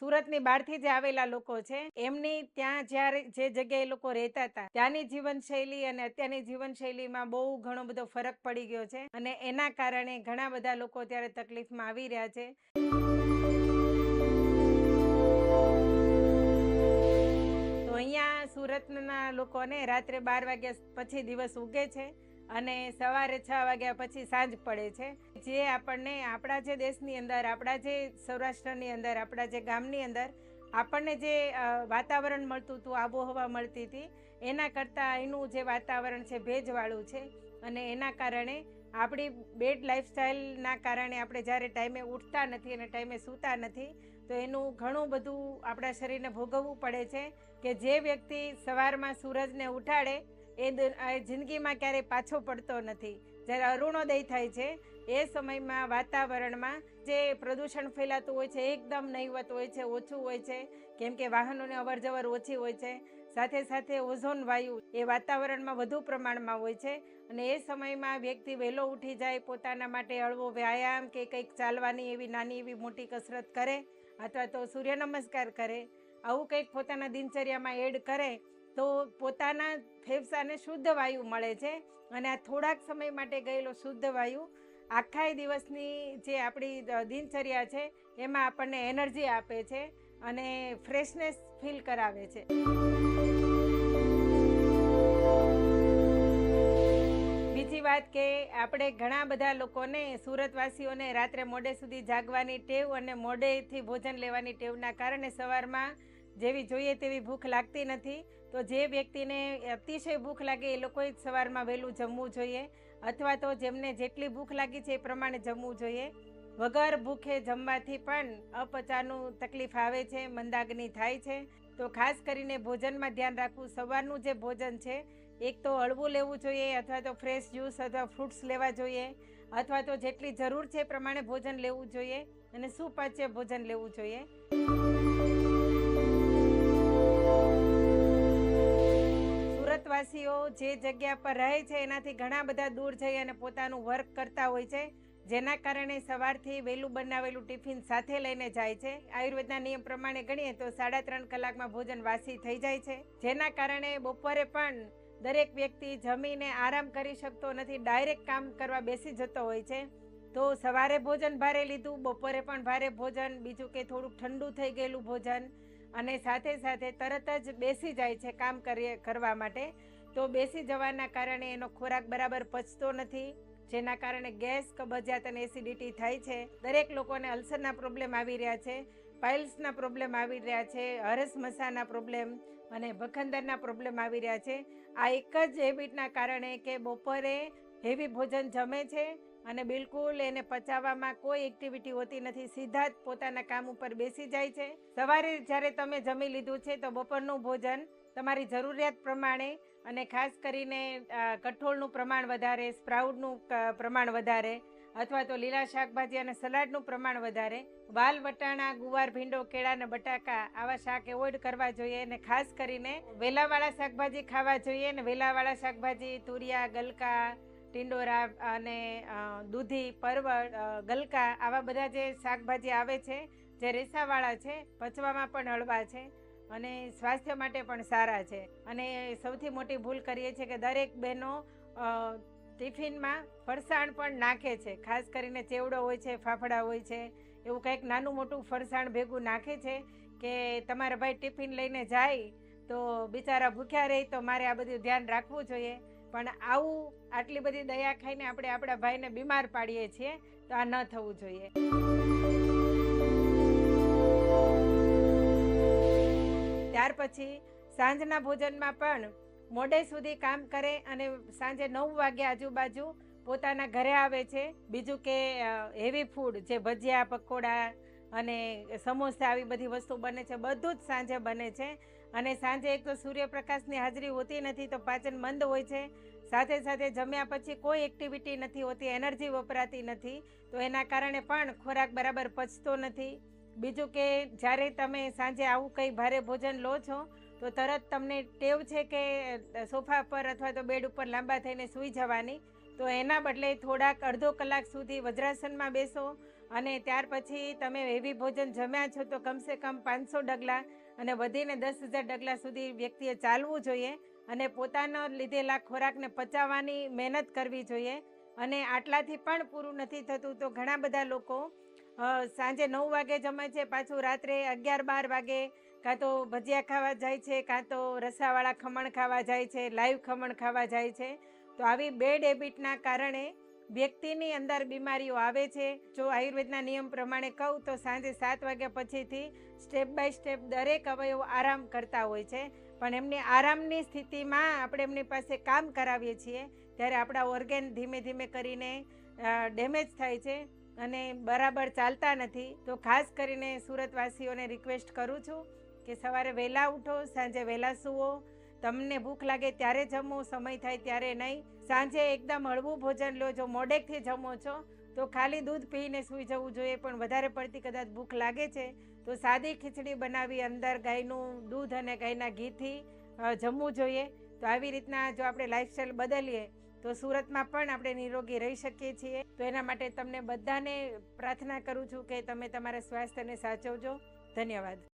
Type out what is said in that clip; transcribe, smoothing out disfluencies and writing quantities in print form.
સુરતની બહારથી જે આવેલા લોકો છે એમની ત્યાં જ્યારે જે જગ્યાએ લોકો રહેતા હતા ત્યાંની જીવનશૈલી અને અત્યારની જીવનશૈલીમાં બહુ ઘણો બધો ફરક પડી ગયો છે અને એના કારણે ઘણા બધા લોકો ત્યારે તકલીફમાં આવી રહ્યા છે. તો અહીંયા સુરતના લોકોને રાત્રે 12 વાગ્યા પછી દિવસ ઉગે છે અને સવારે 6 વાગ્યા પછી સાંજ પડે છે. જે આપણને આપણા જે દેશની અંદર, આપણા જે સૌરાષ્ટ્રની અંદર, આપણા જે ગામની અંદર આપણને જે વાતાવરણ મળતું હતું, આબોહવા મળતી હતી, એના કરતાં એનું જે વાતાવરણ છે ભેજવાળું છે અને એના કારણે આપણી બેડ લાઈફસ્ટાઈલના કારણે આપણે જ્યારે ટાઈમે ઉઠતા નથી અને ટાઈમે સૂતા નથી તો એનું ઘણું બધું આપણા શરીરને ભોગવવું પડે છે કે જે વ્યક્તિ સવારમાં સૂરજને ઉઠાડે એ જિંદગીમાં ક્યારેય પાછો પડતો નથી. જ્યારે અરુણોદય થાય છે એ સમયમાં વાતાવરણમાં જે પ્રદૂષણ ફેલાતું હોય છે એકદમ નહીવત હોય છે, ઓછું હોય છે, કેમ કે વાહનોની અવરજવર ઓછી હોય છે. સાથે સાથે ઓઝોન વાયુ એ વાતાવરણમાં વધુ પ્રમાણમાં હોય છે અને એ સમયમાં વ્યક્તિ વહેલો ઉઠી જાય, પોતાના માટે હળવો વ્યાયામ કે કંઈક ચાલવાની એવી નાની એવી મોટી કસરત કરે અથવા તો સૂર્ય નમસ્કાર કરે, આવું કંઈક પોતાના દિનચર્યામાં એડ કરે તો પોતાના ફેફસાને શુદ્ધ વાયુ મળે છે અને આ થોડાક સમય માટે ગયેલો શુદ્ધ વાયુ આખા દિવસની જે આપણી દિનચર્યા છે એમાં આપણને એનર્જી આપે છે અને ફ્રેશનેસ ફીલ કરાવે છે. બીજી વાત કે આપણે ઘણા બધા લોકોને, સુરતવાસીઓને રાત્રે મોડે સુધી જાગવાની ટેવ અને મોડેથી ભોજન લેવાની ટેવના કારણે સવારમાં જેવી જોઈએ તેવી ભૂખ લાગતી નથી. તો જે વ્યક્તિને અતિશય ભૂખ લાગે એ લોકોએ જ સવારમાં વહેલું જમવું જોઈએ અથવા તો જેમને જેટલી ભૂખ લાગી છે એ પ્રમાણે જમવું જોઈએ. વગર ભૂખે જમવાથી પણ અપચાનું તકલીફ આવે છે, મંદાગ્નિ થાય છે. તો ખાસ કરીને ભોજનમાં ધ્યાન રાખવું. સવારનું જે ભોજન છે એક તો હળવું લેવું જોઈએ અથવા તો ફ્રેશ જ્યુસ અથવા ફ્રૂટ્સ લેવા જોઈએ અથવા તો જેટલી જરૂર છે એ પ્રમાણે ભોજન લેવું જોઈએ અને સુપાચ્ય ભોજન લેવું જોઈએ. સુરતવાસીઓ જે જગ્યા પર રહે છે એનાથી ઘણા બધા દૂર જઈ અને પોતાનું વર્ક કરતા હોય છે, જેના કારણે સવારથી વહેલું બનાવેલું ટિફિન સાથે લઈને જાય છે. આયુર્વેદના નિયમ પ્રમાણે ગણીએ તો 3.5 કલાકમાં ભોજન વાસી થઈ જાય છે, જેના કારણે બપોરે પણ દરેક વ્યક્તિ જમીને આરામ કરી શકતો નથી, ડાયરેક્ટ કામ કરવા બેસી જતો હોય છે. તો સવારે ભોજન ભારે લીધું, બપોરે પણ ભારે ભોજન, બીજું કે થોડુંક ઠંડુ થઈ ગયેલું ભોજન અને સાથે સાથે તરત જ બેસી જાય છે કામ કરવા માટે. તો બેસી જવાના કારણે એનો ખોરાક બરાબર પચતો નથી, જેના કારણે ગેસ, કબજિયાત અને એસિડિટી થાય છે. દરેક લોકોને અલ્સરના પ્રોબ્લેમ આવી રહ્યા છે, પાઇલ્સના પ્રોબ્લેમ આવી રહ્યા છે, હરસમસાના પ્રોબ્લેમ અને ભખંદરના પ્રોબ્લેમ આવી રહ્યા છે. આ એક જ હેબિટના કારણે કે બપોરે હેવી ભોજન જમે છે અને બિલકુલ એને પચાવવામાં કોઈ એક્ટિવિટી હોતી નથી, સીધા જ પોતાના કામ ઉપર બેસી જાય છે. સવારે જ્યારે તમે જમી લીધું છે તો બપોરનું ભોજન તમારી જરૂરિયાત પ્રમાણે અને ખાસ કરીને કઠોળનું પ્રમાણ વધારે, સ્પ્રાઉટનું પ્રમાણ વધારે અથવા તો લીલા શાકભાજી અને સલાડનું પ્રમાણ વધારે, વાલ, વટાણા, ગુવાર, ભીંડો, કેળા અને બટાકા આવા શાક એવોઇડ કરવા જોઈએ અને ખાસ કરીને વેલાવાળા શાકભાજી ખાવા જોઈએ. અને વેલાવાળા શાકભાજી તુરિયા, ગલકા, ટિંડોરા અને દૂધી, પરવળ, ગલકા આવા બધા જે શાકભાજી આવે છે જે રેસાવાળા છે, પચવામાં પણ હળવા છે અને સ્વાસ્થ્ય માટે પણ સારા છે. અને સૌથી મોટી ભૂલ કરીએ છીએ કે દરેક બહેનો ટિફિનમાં ફરસાણ પણ નાખે છે, ખાસ કરીને ચેવડો હોય છે, ફાફડા હોય છે, એવું કંઈક નાનું મોટું ફરસાણ ભેગું નાખે છે કે તમારા ભાઈ ટિફિન લઈને જાય તો બિચારા ભૂખ્યા રહે તો મારે આ બધું ધ્યાન રાખવું જોઈએ. પણ આવું આટલી બધી દયા ખાઈને આપણે આપણા ભાઈને બીમાર પાડીએ છીએ, તો આ ન થવું જોઈએ. ત્યાર પછી સાંજના ભોજનમાં પણ મોડે સુધી કામ કરે અને સાંજે 9 વાગ્યા આજુબાજુ પોતાના ઘરે આવે છે. બીજું કે હેવી ફૂડ જે ભજીયા, પકોડા અને સમોસા આવી બધી વસ્તુ બને છે, બધું જ સાંજે બને છે. અને સાંજે એક તો સૂર્યપ્રકાશની હાજરી હોતી નથી તો પાચન મંદ હોય છે, સાથે સાથે જમ્યા પછી કોઈ એક્ટિવિટી નથી હોતી, એનર્જી વપરાતી નથી, તો એના કારણે પણ ખોરાક બરાબર પચતો નથી. બીજું કે જ્યારે તમે સાંજે આવું કંઈ ભારે ભોજન લો છો તો તરત તમને ટેવ છે કે સોફા પર અથવા તો બેડ ઉપર લાંબા થઈને સૂઈ જવાની, તો એના બદલે થોડાક અડધો કલાક સુધી વજ્રાસનમાં બેસો અને ત્યાર પછી તમે હેવી ભોજન જમ્યા છો તો કમસે કમ 500 ડગલા અને વધીને 10,000 ડગલા સુધી વ્યક્તિએ ચાલવું જોઈએ અને પોતાનો લીધેલા ખોરાકને પચાવવાની મહેનત કરવી જોઈએ. અને આટલાથી પણ પૂરું નથી થતું તો ઘણા બધા લોકો સાંજે 9 વાગે જમે છે, પાછું રાત્રે 11-12 વાગે કાં તો ભજીયા ખાવા જાય છે, કાં તો રસાવાળા ખમણ ખાવા જાય છે, લાઈવ ખમણ ખાવા જાય છે. તો આવી બેડ હેબિટના કારણે વ્યક્તિની અંદર બીમારીઓ આવે છે. જો આયુર્વેદના નિયમ પ્રમાણે કહું તો સાંજે 7 વાગ્યા પછીથી સ્ટેપ બાય સ્ટેપ દરેક અવયવો આરામ કરતા હોય છે, પણ એમની આરામની સ્થિતિમાં આપણે એમની પાસે કામ કરાવીએ છીએ ત્યારે આપણા ઓર્ગેન ધીમે ધીમે કરીને ડેમેજ થાય છે અને બરાબર ચાલતા નથી. તો ખાસ કરીને સુરતવાસીઓને રિક્વેસ્ટ કરું છું કે સવારે વહેલા ઉઠો, સાંજે વહેલા સૂવો, તમને ભૂખ લાગે ત્યારે જમો, સમય થાય ત્યારે નહીં. સાંજે એકદમ હળવું ભોજન લો. જો મોડેકથી જમો છો તો ખાલી દૂધ પીને સૂઈ જવું જોઈએ, પણ વધારે પડતી કદાચ ભૂખ લાગે છે તો સાદી ખીચડી બનાવી અંદર ગાયનું દૂધ અને ગાયના ઘીથી જમવું જોઈએ. તો આવી રીતના જો આપણે લાઈફસ્ટાઈલ બદલીએ તો સુરતમાં પણ આપણે નિરોગી રહી શકીએ છીએ. તો એના માટે તમને બધાને પ્રાર્થના કરું છું કે તમે તમારા સ્વાસ્થ્યને સાચવજો. ધન્યવાદ.